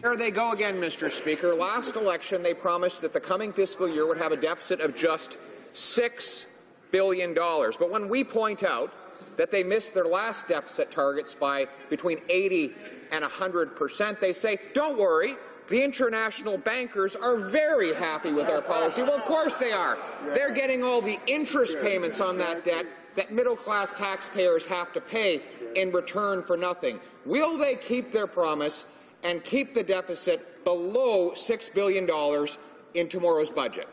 There they go again, Mr. Speaker. Last election, they promised that the coming fiscal year would have a deficit of just $6 billion. But when we point out that they missed their last deficit targets by between 80 and 100%, they say, don't worry, the international bankers are very happy with our policy. Well, of course they are. They're getting all the interest payments on that debt that middle-class taxpayers have to pay in return for nothing. Will they keep their promise and keep the deficit below $6 billion in tomorrow's budget?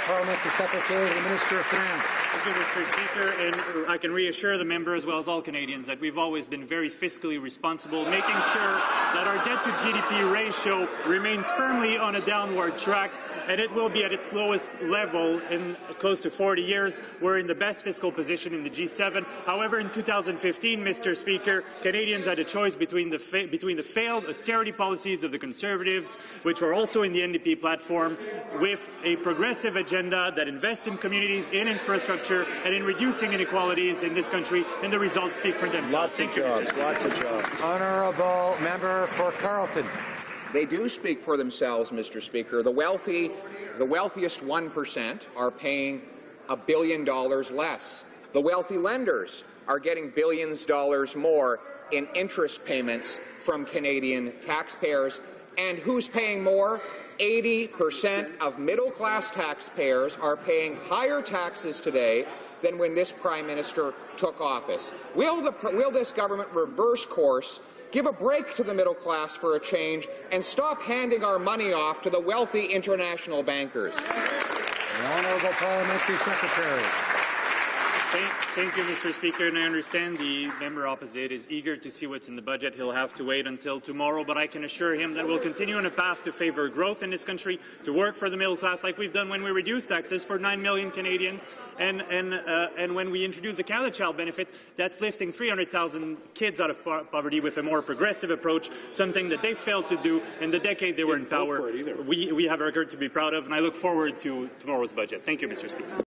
Parliamentary Secretary to the Minister of Finance. Thank you, Mr. Speaker, and I can reassure the member as well as all Canadians that we've always been very fiscally responsible, making sure that our debt-to-GDP ratio remains firmly on a downward track, and it will be at its lowest level in close to 40 years. We're in the best fiscal position in the G7. However, in 2015, Mr. Speaker, Canadians had a choice between the failed austerity policies of the Conservatives, which were also in the NDP platform, with a progressive agenda that invests in communities, in infrastructure, and in reducing inequalities in this country, and the results speak for themselves. Lots of jobs. Honourable member for Carleton. They do speak for themselves, Mr. Speaker. The wealthiest 1% are paying $1 billion less. The wealthy lenders are getting billions of dollars more in interest payments from Canadian taxpayers. And who's paying more? 80% of middle-class taxpayers are paying higher taxes today than when this Prime Minister took office. Will this government reverse course, give a break to the middle class for a change, and stop handing our money off to the wealthy international bankers? The Honourable Parliamentary Secretary. Thank you, Mr. Speaker, and I understand the member opposite is eager to see what's in the budget. He'll have to wait until tomorrow, but I can assure him that we'll continue on a path to favour growth in this country, to work for the middle class like we've done when we reduced taxes for 9 million Canadians, and when we introduced a Canada Child benefit that's lifting 300,000 kids out of poverty with a more progressive approach, something that they failed to do in the decade they were in power. We have a record to be proud of, and I look forward to tomorrow's budget. Thank you, Mr. Speaker.